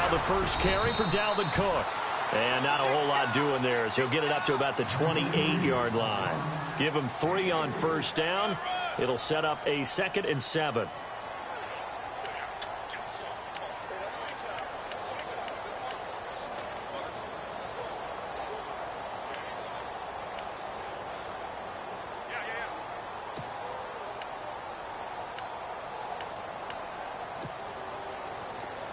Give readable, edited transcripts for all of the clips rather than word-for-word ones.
Now the first carry for Dalvin Cook. And not a whole lot doing there as he'll get it up to about the 28-yard line. Give him 3 on first down. It'll set up a 2nd and 7.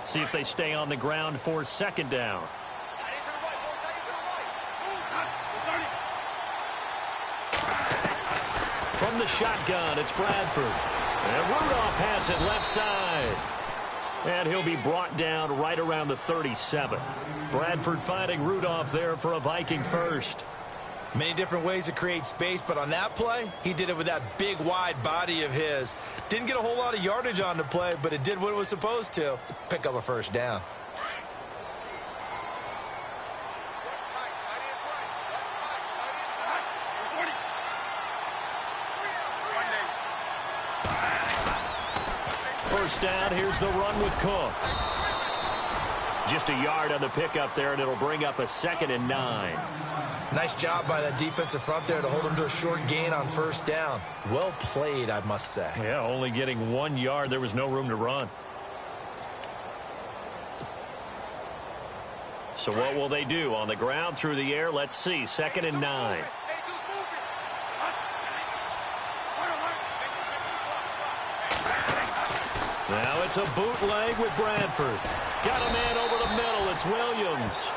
See if they stay on the ground for 2nd down. From the shotgun, it's Bradford. And Rudolph has it left side. And he'll be brought down right around the 37. Bradford finding Rudolph there for a Viking first. Many different ways to create space, but on that play, he did it with that big, wide body of his. Didn't get a whole lot of yardage on the play, but it did what it was supposed to. Pick up a first down. First down, here's the run with Cook. Just a yard on the pickup there, and it'll bring up a 2nd and 9. Nice job by that defensive front there to hold him to a short gain on first down. Well played, I must say. Yeah, only getting 1 yard. There was no room to run. So what will they do? On the ground, through the air, let's see. 2nd and 9. Now it's a bootleg with Bradford. Got a man over the middle. It's Williams.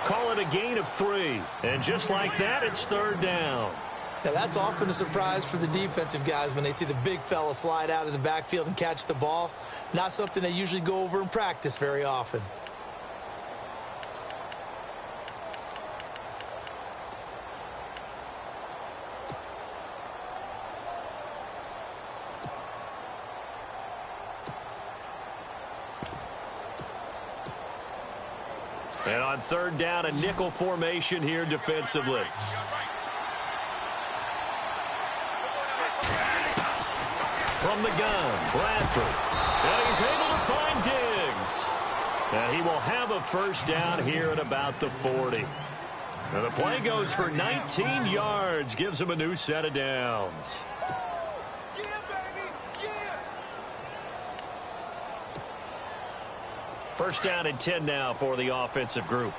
Call it a gain of 3. And just like that, it's 3rd down. Now, that's often a surprise for the defensive guys when they see the big fella slide out of the backfield and catch the ball. Not something they usually go over in practice very often. And on 3rd down, a nickel formation here defensively. From the gun, Bradford. And he's able to find Diggs. And he will have a first down here at about the 40. And the play goes for 19 yards. Gives him a new set of downs. First down and 10 now for the offensive group.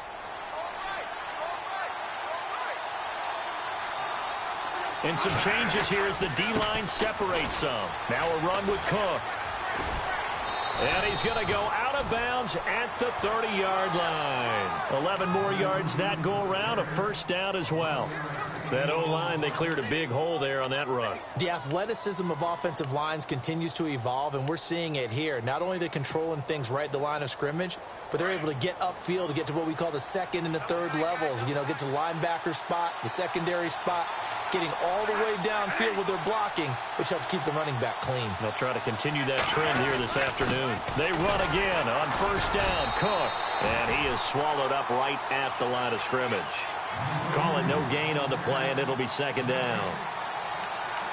And some changes here as the D-line separates some. Now a run with Cook. And he's going to go out of bounds at the 30-yard line. 11 more yards that go around, a first down as well. That O-line, they cleared a big hole there on that run. The athleticism of offensive lines continues to evolve, and we're seeing it here. Not only are they controlling things right at the line of scrimmage, but they're able to get upfield to get to what we call the 2nd and the 3rd levels. You know, get to linebacker spot, the secondary spot, getting all the way downfield with their blocking, which helps keep the running back clean. They'll try to continue that trend here this afternoon. They run again on first down. Cook, and he is swallowed up right at the line of scrimmage. Call it no gain on the play, and it'll be 2nd down.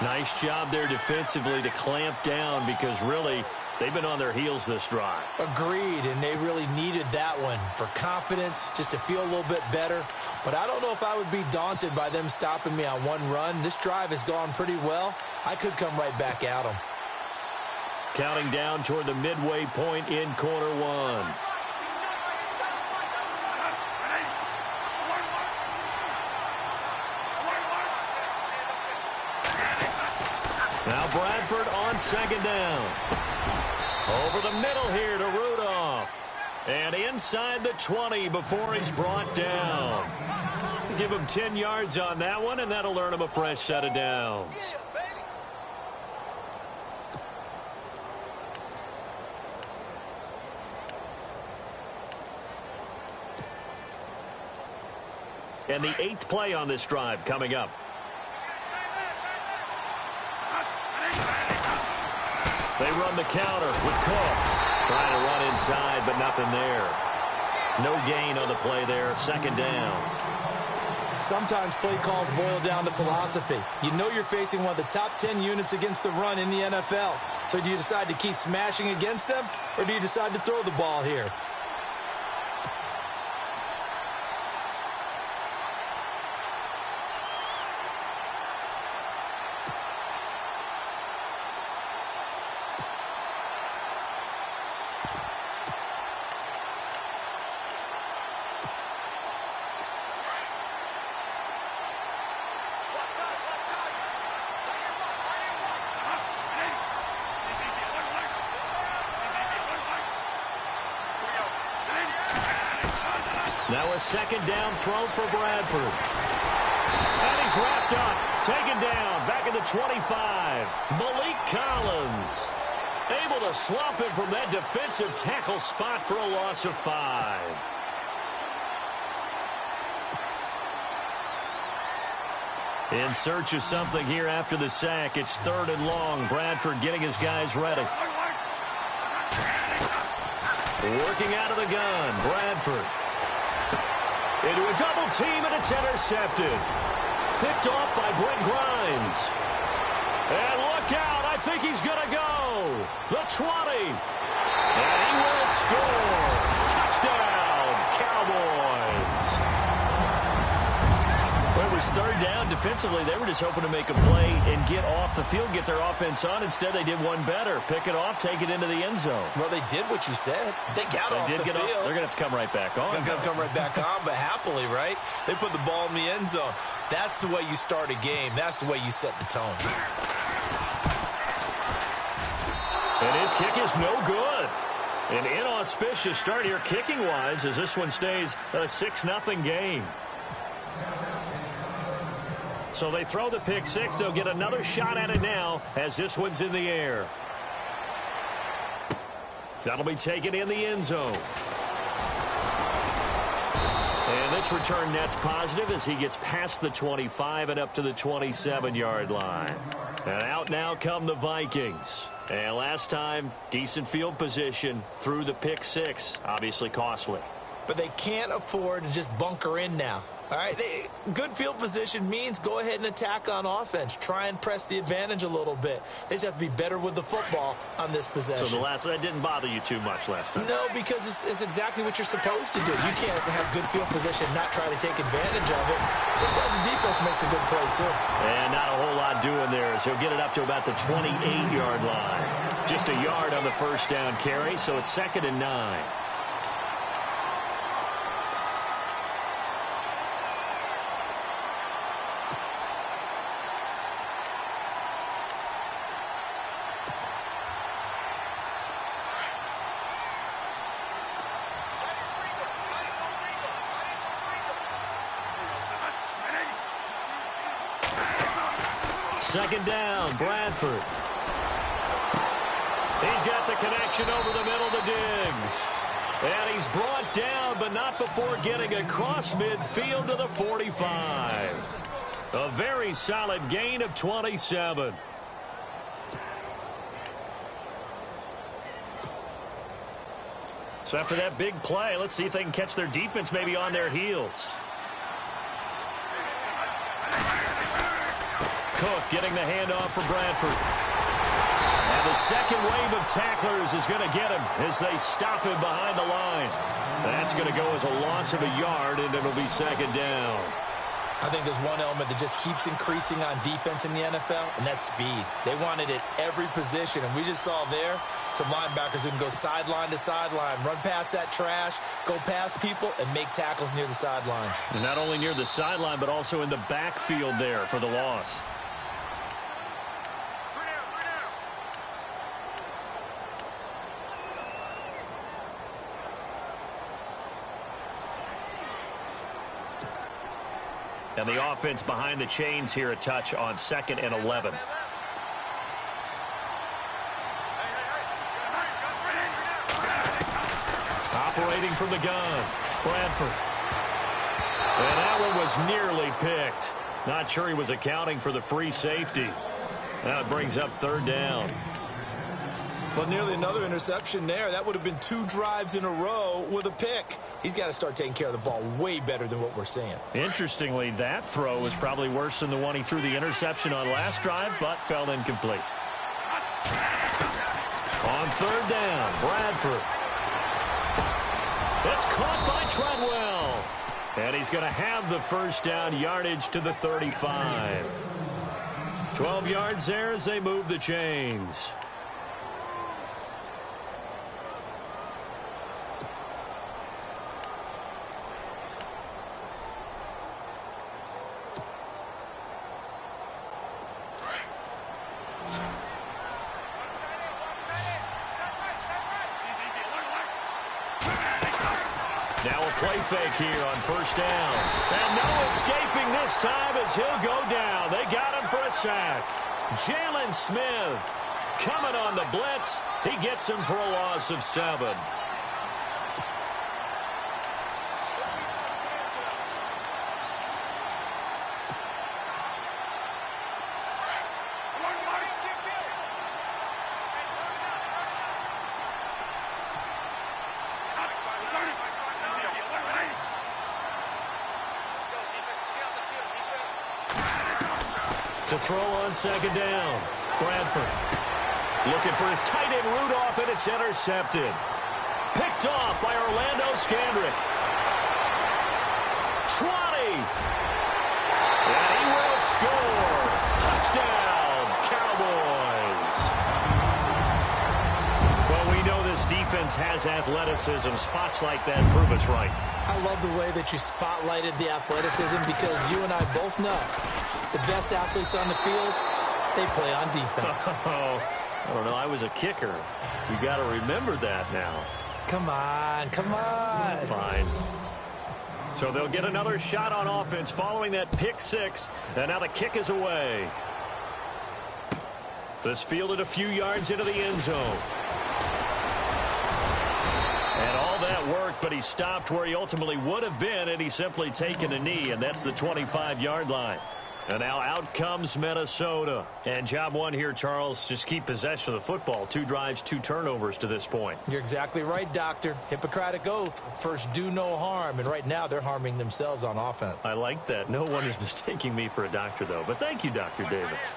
Nice job there defensively to clamp down because really they've been on their heels this drive. Agreed, and they really needed that one for confidence, just to feel a little bit better. But I don't know if I would be daunted by them stopping me on one run. This drive has gone pretty well. I could come right back at them. Counting down toward the midway point in quarter 1. Now Bradford on 2nd down. Over the middle here to Rudolph. And inside the 20 before he's brought down. Give him 10 yards on that one, and that'll earn him a fresh set of downs. And the 8th play on this drive coming up. They run the counter with Cook. Trying to run inside, but nothing there. No gain on the play there. 2nd down. Sometimes play calls boil down to philosophy. You know you're facing one of the top 10 units against the run in the NFL. So do you decide to keep smashing against them, or do you decide to throw the ball here? Now a second down throw for Bradford. And he's wrapped up. Taken down. Back at the 25. Malik Collins able to swamp him from that defensive tackle spot for a loss of 5. In search of something here after the sack. It's 3rd and long. Bradford getting his guys ready. Working out of the gun. Bradford. Into a double team, and it's intercepted. Picked off by Brent Grimes. And look out. I think he's going to go. The 20. And he will score. Touchdown, Cowboys. Well, it was 3rd down. Defensively, they were just hoping to make a play and get off the field, get their offense on. Instead, they did one better. Pick it off, take it into the end zone. Well, they did what you said. They got off the field. They're going to have to come right back on. They're going to come right back on, but happily, right? They put the ball in the end zone. That's the way you start a game. That's the way you set the tone. And his kick is no good. An inauspicious start here kicking-wise as this one stays a 6-0 game. So they throw the pick six. They'll get another shot at it now as this one's in the air. That'll be taken in the end zone. And this return net's positive as he gets past the 25 and up to the 27-yard line. And out now come the Vikings. And last time, decent field position through the pick six. Obviously costly. But they can't afford to just bunker in now. All right, good field position means go ahead and attack on offense. Try and press the advantage a little bit. They just have to be better with the football on this possession. So that didn't bother you too much last time? No, because it's exactly what you're supposed to do. You can't have good field position, not try to take advantage of it. Sometimes the defense makes a good play, too. And not a whole lot doing there as he'll get it up to about the 28-yard line. Just a yard on the first down carry, so it's 2nd and 9. Second down, Bradford. He's got the connection over the middle to Diggs. And he's brought down, but not before getting across midfield to the 45. A very solid gain of 27. So after that big play, let's see if they can catch their defense maybe on their heels. Cook getting the handoff for Bradford. And the second wave of tacklers is going to get him as they stop him behind the line. That's going to go as a loss of a yard, and it'll be 2nd down. I think there's one element that just keeps increasing on defense in the NFL, and that's speed. They want it at every position, and we just saw there some linebackers who can go sideline to sideline, run past that trash, go past people, and make tackles near the sidelines. And not only near the sideline, but also in the backfield there for the loss. And the offense behind the chains here a touch on 2nd and 11. Operating from the gun, Bradford. And that one was nearly picked. Not sure he was accounting for the free safety. Now it brings up 3rd down. Well, nearly another interception there. That would have been 2 drives in a row with a pick. He's got to start taking care of the ball way better than what we're seeing. Interestingly, that throw was probably worse than the one he threw the interception on last drive, but fell incomplete. On 3rd down, Bradford. It's caught by Treadwell. And he's going to have the first down yardage to the 35. 12 yards there as they move the chains. Now a play fake here on first down. And no escaping this time as he'll go down. They got him for a sack. Jalen Smith coming on the blitz. He gets him for a loss of 7. To throw on second down. Bradford looking for his tight end Rudolph, and it's intercepted. Picked off by Orlando Scandrick. 20. And he will score. Touchdown, Cowboys. Well, we know this defense has athleticism. Spots like that prove us right. I love the way that you spotlighted the athleticism because you and I both know the best athletes on the field, they play on defense. Oh, I don't know. I was a kicker. You got to remember that now. Come on, come on. Fine. So they'll get another shot on offense following that pick 6, and now the kick is away. This fielded a few yards into the end zone. And all that worked, but he stopped where he ultimately would have been, and he's simply taken a knee, and that's the 25-yard line. And now out comes Minnesota. And job one here, Charles, just keep possession of the football. 2 drives, 2 turnovers to this point. You're exactly right, Doctor. Hippocratic oath. First, do no harm. And right now, they're harming themselves on offense. I like that. No one is mistaking me for a doctor, though. But thank you, Dr. Davis.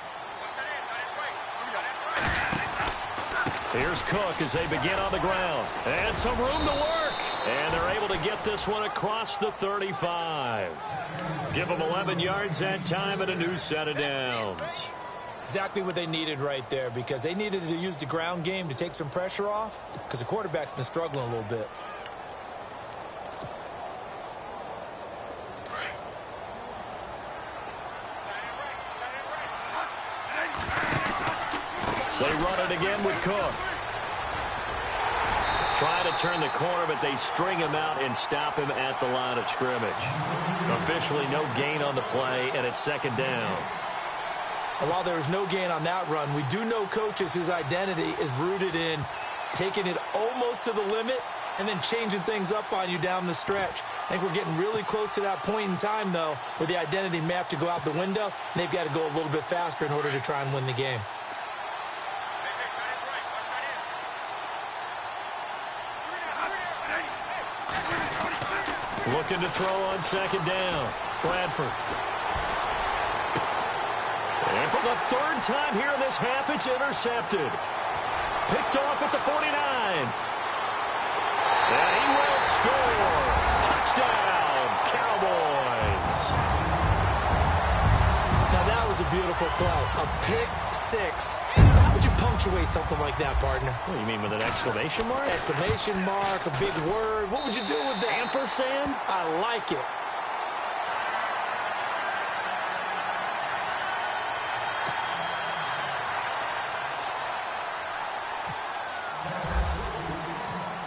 Here's Cook as they begin on the ground. And some room to work. And they're able to get this one across the 35. Give them 11 yards that time and a new set of downs. Exactly what they needed right there because they needed to use the ground game to take some pressure off because the quarterback's been struggling a little bit. They run it again with Cook. Try to turn the corner, but they string him out and stop him at the line of scrimmage. Officially no gain on the play, and it's second down. And while there was no gain on that run, we do know coaches whose identity is rooted in taking it almost to the limit and then changing things up on you down the stretch. I think we're getting really close to that point in time, though, where the identity may have to go out the window, and they've got to go a little bit faster in order to try and win the game. Looking to throw on second down. Bradford. And for the 3rd time here in this half, it's intercepted. Picked off at the 49. And he will score. Touchdown, Cowboys. Now that was a beautiful play. A pick 6. How would you punctuate something like that, partner? What do you mean, with an exclamation mark? Exclamation mark, a big word. What would you do with that? Ampersand? I like it.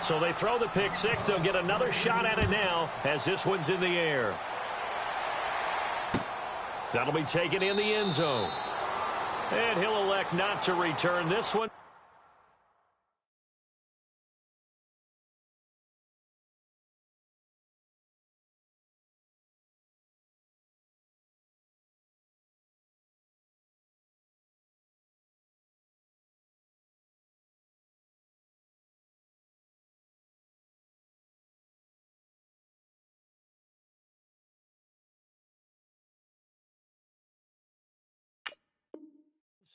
So they throw the pick 6. They'll get another shot at it now as this one's in the air. That'll be taken in the end zone. And he'll elect not to return this one.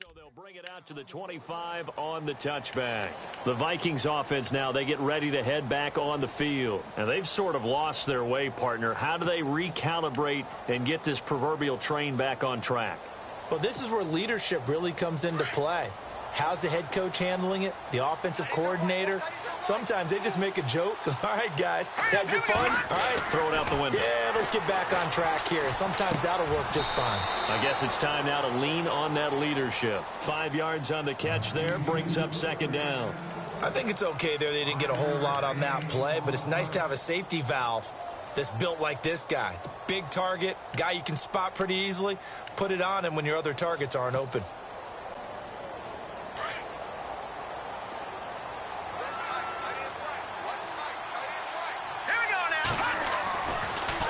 So they'll bring it out to the 25 on the touchback. The Vikings offense now, they get ready to head back on the field. And they've sort of lost their way, partner. How do they recalibrate and get this proverbial train back on track? Well, this is where leadership really comes into play. How's the head coach handling it? The offensive coordinator? Sometimes they just make a joke. All right, guys, had your fun? All right. Throw it out the window. Yeah, let's get back on track here. And sometimes that'll work just fine. I guess it's time now to lean on that leadership. 5 yards on the catch there, brings up second down. I think it's okay there. They didn't get a whole lot on that play, but it's nice to have a safety valve that's built like this guy. Big target, guy you can spot pretty easily. Put it on him when your other targets aren't open.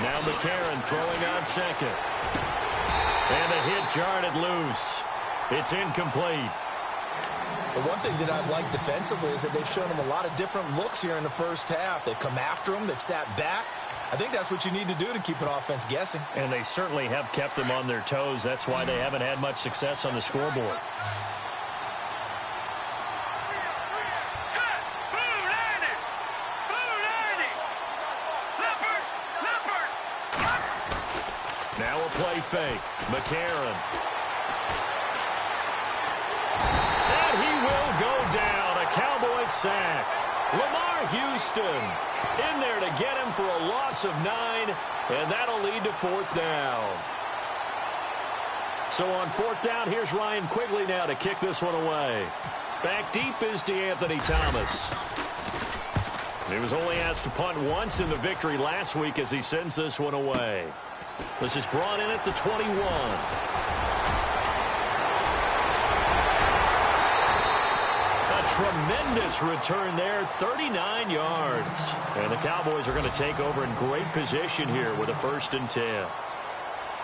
Now McCarron throwing on second. And a hit jarred it loose. It's incomplete. The one thing that I've liked defensively is that they've shown them a lot of different looks here in the first half. They've come after them. They've sat back. I think that's what you need to do to keep an offense guessing. And they certainly have kept them on their toes. That's why they haven't had much success on the scoreboard. Now a play fake. McCarron. And he will go down. A Cowboys sack. Lamar Houston in there to get him for a loss of 9, and that'll lead to fourth down. So on fourth down, here's Ryan Quigley now to kick this one away. Back deep is DeAnthony Thomas. He was only asked to punt once in the victory last week as he sends this one away. This is brought in at the 21. Tremendous return there, 39 yards. And the Cowboys are going to take over in great position here with a 1st and 10.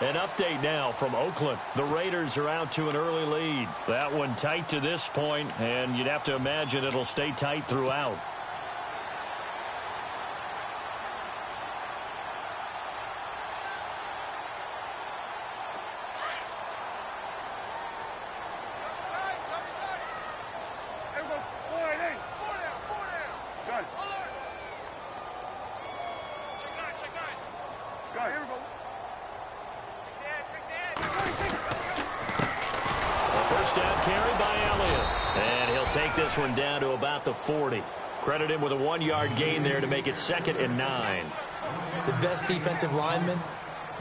An update now from Oakland. The Raiders are out to an early lead. That one tight to this point, and you'd have to imagine it'll stay tight throughout. This one down to about the 40. Credit him with a 1-yard gain there to make it 2nd and 9. The best defensive linemen,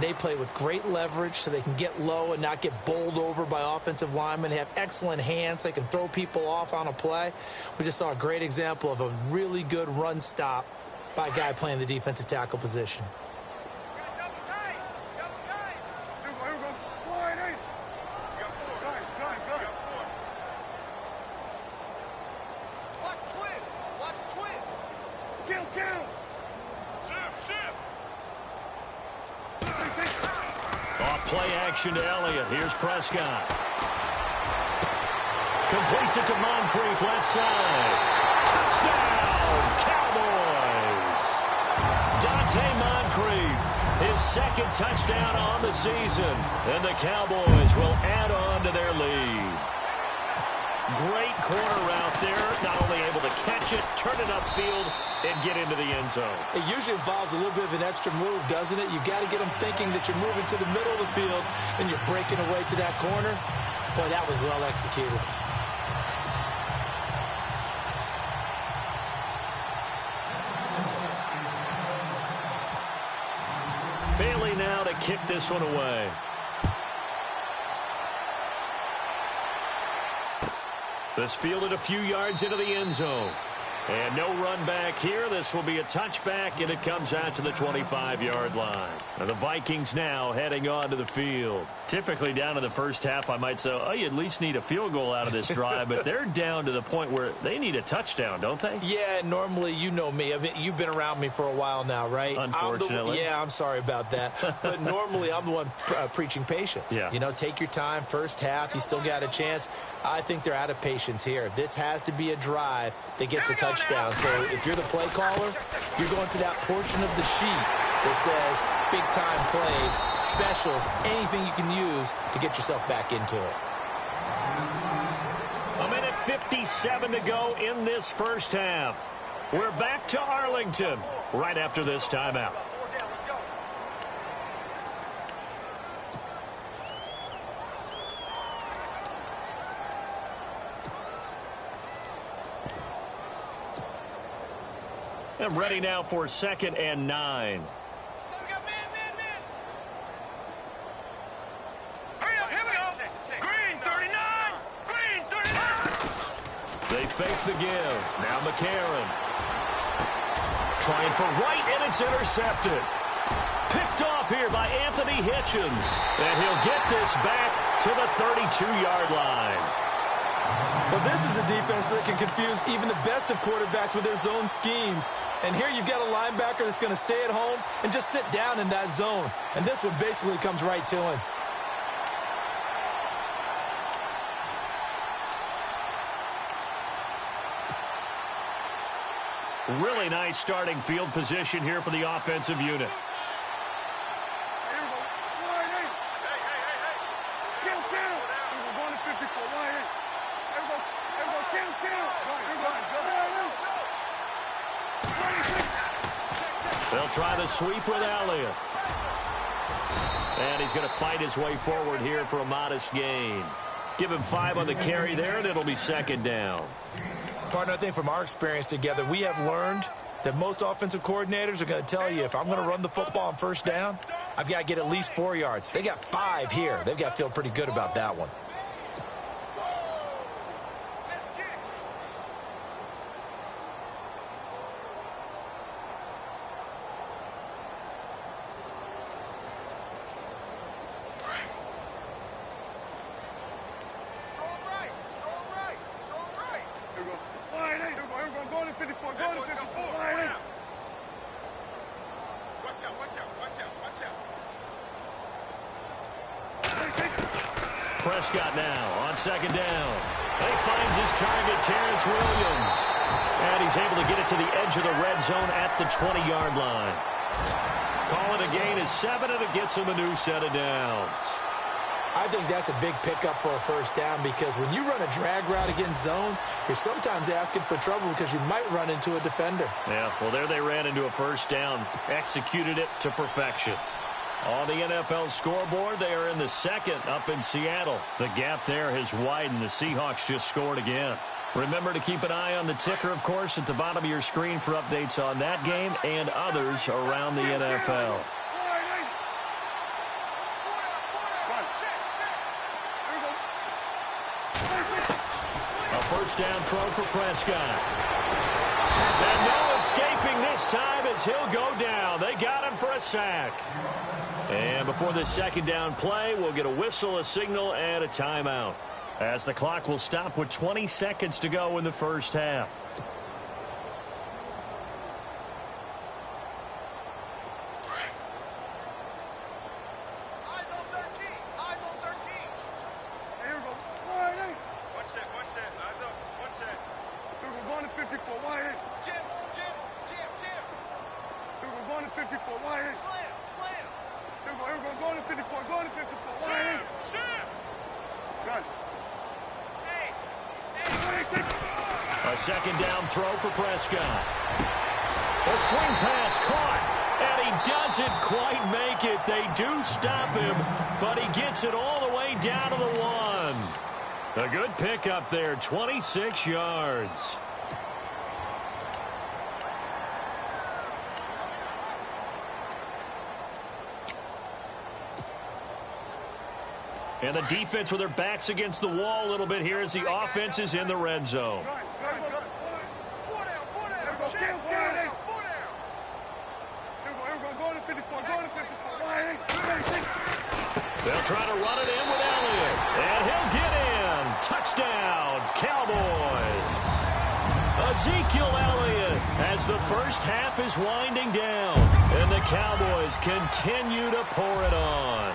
they play with great leverage so they can get low and not get bowled over by offensive linemen. They have excellent hands. They can throw people off on a play. We just saw a great example of a really good run stop by a guy playing the defensive tackle position. To Elliott. Here's Prescott. Completes it to Moncrief, left side. Touchdown, Cowboys! Dante Moncrief, his 2nd touchdown on the season. And the Cowboys will add on to their lead. Great corner route there. Not only able to catch it, turn it upfield, and get into the end zone. It usually involves a little bit of an extra move, doesn't it? You've got to get them thinking that you're moving to the middle of the field and you're breaking away to that corner. Boy, that was well executed. Bailey now to kick this one away. This fielded a few yards into the end zone. And no run back here. This will be a touchback, and it comes out to the 25-yard line. Now the Vikings now heading onto the field. Typically down in the first half, I might say, oh, you at least need a field goal out of this drive. But they're down to the point where they need a touchdown, don't they? Yeah, normally, you know me. I mean, you've been around me for a while now, right? Unfortunately. I'm sorry about that. But normally, I'm the one preaching patience. Yeah. You know, take your time. First half, you still got a chance. I think they're out of patience here. This has to be a drive that gets a touchdown. So if you're the play caller, you're going to that portion of the sheet that says big-time plays, specials, anything you can use to get yourself back into it. 1:57 to go in this first half. We're back to Arlington right after this timeout. And ready now for 2nd and 9. They fake the give. Now McCarron. Trying for right, and it's intercepted. Picked off here by Anthony Hitchens. And he'll get this back to the 32-yard line. Well, this is a defense that can confuse even the best of quarterbacks with their zone schemes. And here you've got a linebacker that's going to stay at home and just sit down in that zone. And this one basically comes right to him. Really nice starting field position here for the offensive unit. They'll try the sweep with Elliott. And he's going to fight his way forward here for a modest gain. Give him 5 on the carry there, and it'll be second down. Partner, I think from our experience together, we have learned that most offensive coordinators are going to tell you, if I'm going to run the football on first down, I've got to get at least 4 yards. They got 5 here. They've got to feel pretty good about that one. Prescott now on second down. He finds his target, Terrence Williams. And he's able to get it to the edge of the red zone at the 20-yard line. Calling a gain is 7, and it gets him a new set of downs. I think that's a big pickup for a first down, because when you run a drag route against zone, you're sometimes asking for trouble because you might run into a defender. Yeah, well, there they ran into a first down. Executed it to perfection. On the NFL scoreboard, they are in the second up in Seattle. The gap there has widened. The Seahawks just scored again. Remember to keep an eye on the ticker, of course, at the bottom of your screen for updates on that game and others around the NFL. A first down throw for Prescott. And no escaping this time as he'll go down. They got him for a sack. And before this second down play, we'll get a whistle, a signal, and a timeout, as the clock will stop with 20 seconds to go in the first half. A second down throw for Prescott. A swing pass caught, and he doesn't quite make it. They do stop him, but he gets it all the way down to the 1. A good pickup there, 26 yards. And the defense with their backs against the wall a little bit here as the offense is in the red zone. They'll try to run it in with Elliott. And he'll get in. Touchdown, Cowboys. Ezekiel Elliott as the first half is winding down. And the Cowboys continue to pour it on.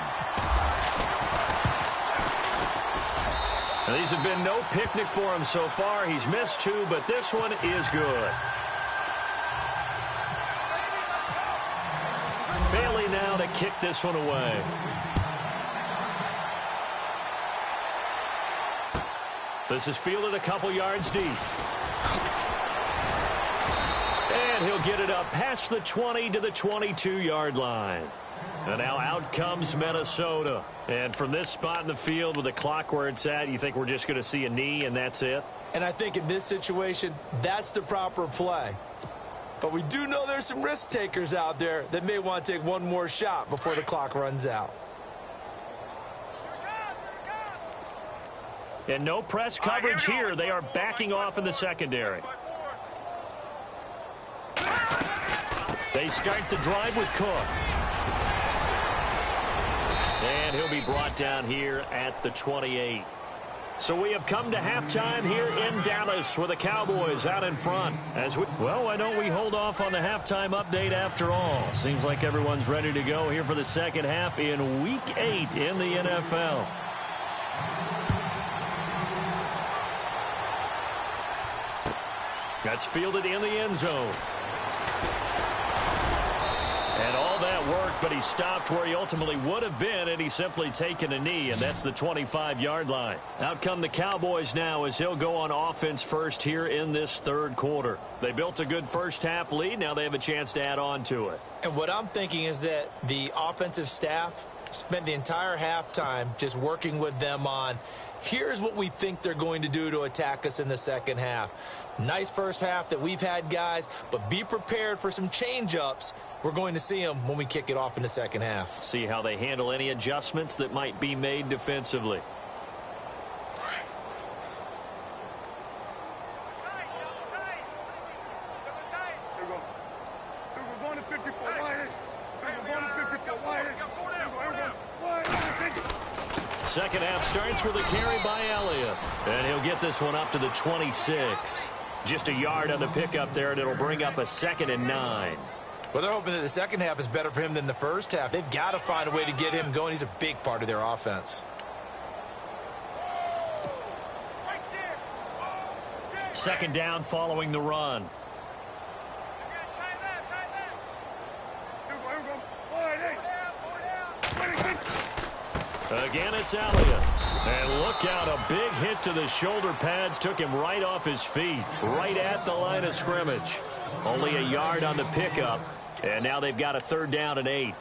Now, these have been no picnic for him so far. He's missed 2, but this one is good. Bailey now to kick this one away. This is fielded a couple yards deep. And he'll get it up past the 20 to the 22-yard line. And now out comes Minnesota. And from this spot in the field with the clock where it's at, you think we're just going to see a knee and that's it? And I think in this situation, that's the proper play. But we do know there's some risk takers out there that may want to take one more shot before the clock runs out. And no press coverage here. They are backing off in the secondary. They start the drive with Cook. And he'll be brought down here at the 28. So we have come to halftime here in Dallas with the Cowboys out in front. Well, why don't we hold off on the halftime update after all? Seems like everyone's ready to go here for the second half in Week 8 in the NFL. That's fielded in the end zone. And all that work, but he stopped where he ultimately would have been, and he's simply taken a knee, and that's the 25-yard line. Out come the Cowboys now as he'll go on offense first here in this third quarter. They built a good first-half lead. Now they have a chance to add on to it. And what I'm thinking is that the offensive staff spent the entire halftime just working with them on, here's what we think they're going to do to attack us in the second half. Nice first half that we've had, guys, but be prepared for some change-ups. We're going to see them when we kick it off in the second half. See how they handle any adjustments that might be made defensively. Second half starts with a carry by Elliott. And he'll get this one up to the 26. Just a yard on the pickup there, and it'll bring up a 2nd and 9. Well, they're hoping that the second half is better for him than the first half. They've got to find a way to get him going. He's a big part of their offense. Second down following the run. Again, it's Elliott. And look out, a big hit to the shoulder pads took him right off his feet, right at the line of scrimmage. Only a yard on the pickup, and now they've got a 3rd down and 8.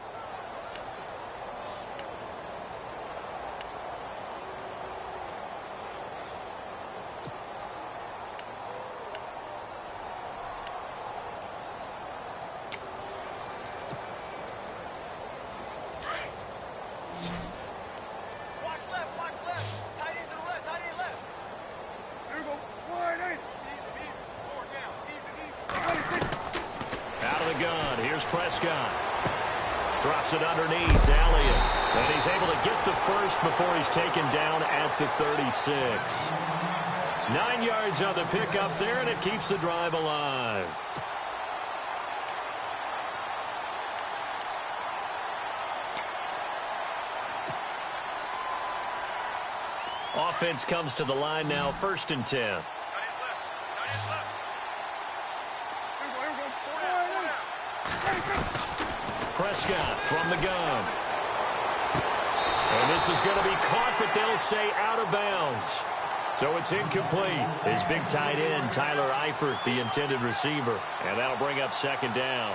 Drops it underneath to Elliott. And he's able to get the first before he's taken down at the 36. 9 yards on the pickup there, and it keeps the drive alive. Offense comes to the line now, 1st and 10. Prescott from the gun. And this is going to be caught, but they'll say out of bounds. So it's incomplete. His big tight end, Tyler Eifert, the intended receiver. And that'll bring up 2nd down.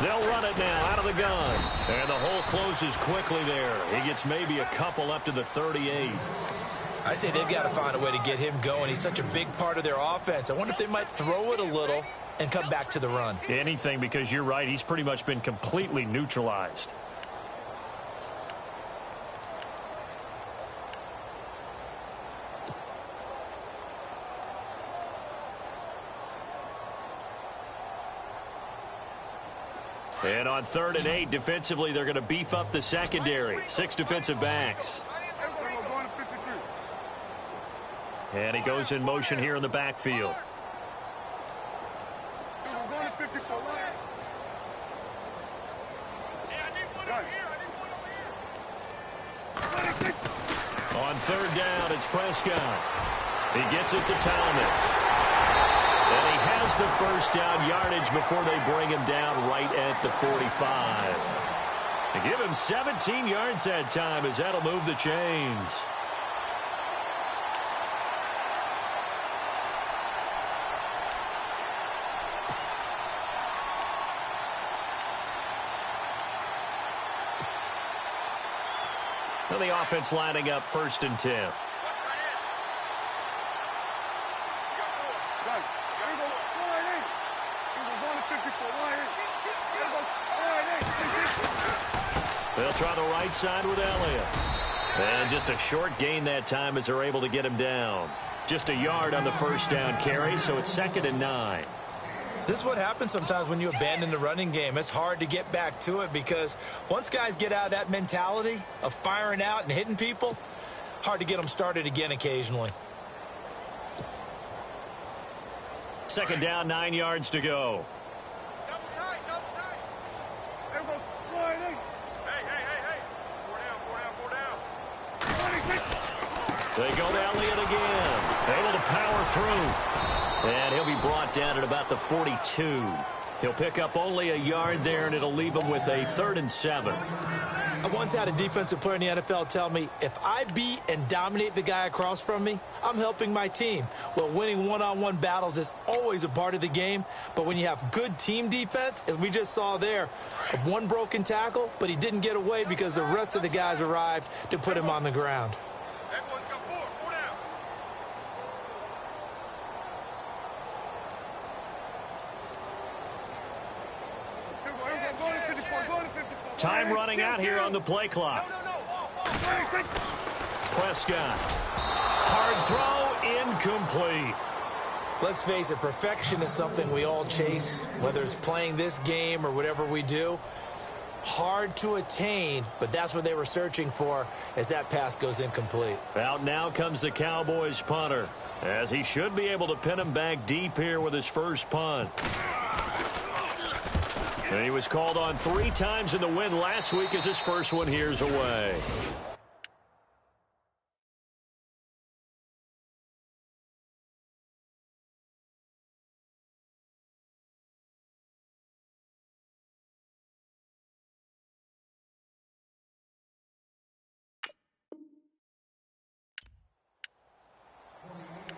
They'll run it now out of the gun. And the hole closes quickly there. He gets maybe a couple up to the 38. I'd say they've got to find a way to get him going. He's such a big part of their offense. I wonder if they might throw it a little and come back to the run. Anything, because you're right. He's pretty much been completely neutralized. And on 3rd and 8, defensively, they're going to beef up the secondary. 6 defensive backs. And he goes in motion here in the backfield. On 3rd down, it's Prescott. He gets it to Thomas. And he has the first down yardage before they bring him down right at the 45. They give him 17 yards that time as that'll move the chains. And the offense lining up 1st and 10. They'll try the right side with Elliott. And just a short gain that time as they're able to get him down. Just a yard on the first down carry, so it's 2nd and 9. This is what happens sometimes when you abandon the running game. It's hard to get back to it because once guys get out of that mentality of firing out and hitting people, hard to get them started again occasionally. 2nd down, 9 yards to go. Double tight, double tight. Everyone, hey. They go to Elliott again. Able to power through. And he'll be brought down at about the 42. He'll pick up only a yard there, and it'll leave him with a 3rd and 7. I once had a defensive player in the NFL tell me, if I beat and dominate the guy across from me, I'm helping my team. Well, winning one-on-one battles is always a part of the game, but when you have good team defense, as we just saw there, one broken tackle, but he didn't get away because the rest of the guys arrived to put him on the ground. Everyone's got four down. Time running out here on the play clock. Prescott. Hard throw, incomplete. Let's face it, perfection is something we all chase, whether it's playing this game or whatever we do. Hard to attain, but that's what they were searching for as that pass goes incomplete. Out now comes the Cowboys punter, as he should be able to pin him back deep here with his first punt. And he was called on 3 times in the win last week as his first one here's away.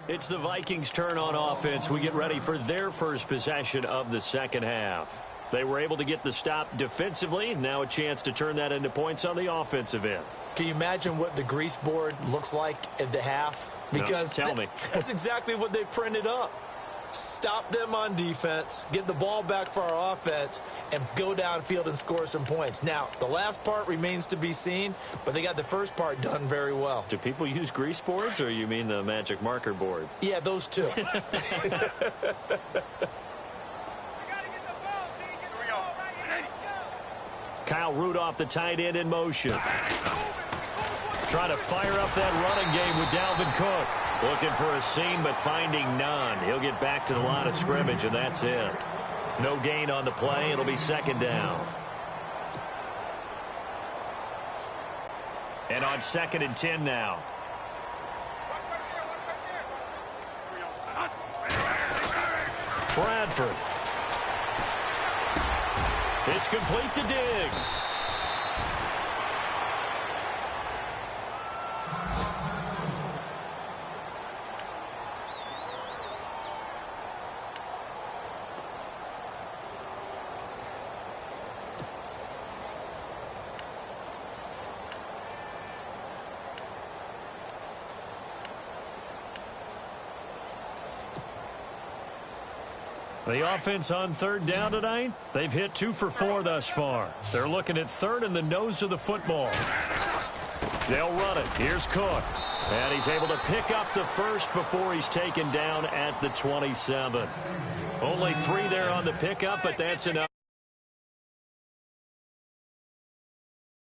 It's the Vikings' turn on offense. We get ready for their first possession of the second half. They were able to get the stop defensively. Now a chance to turn that into points on the offensive end. Can you imagine what the grease board looks like at the half? Because no, tell me. That's exactly what they printed up. Stop them on defense, get the ball back for our offense, and go downfield and score some points. Now, the last part remains to be seen, but they got the first part done very well. Do people use grease boards, or you mean the magic marker boards? Yeah, those two. Kyle Rudolph, the tight end, in motion. Trying to fire up that running game with Dalvin Cook. Looking for a seam, but finding none. He'll get back to the line of scrimmage, and that's it. No gain on the play. It'll be 2nd down. And on 2nd and 10 now. Bradford. It's complete to Diggs. The offense on 3rd down tonight, they've hit 2 for 4 thus far. They're looking at 3rd and the nose of the football. They'll run it. Here's Cook. And he's able to pick up the first before he's taken down at the 27. Only 3 there on the pickup, but that's enough.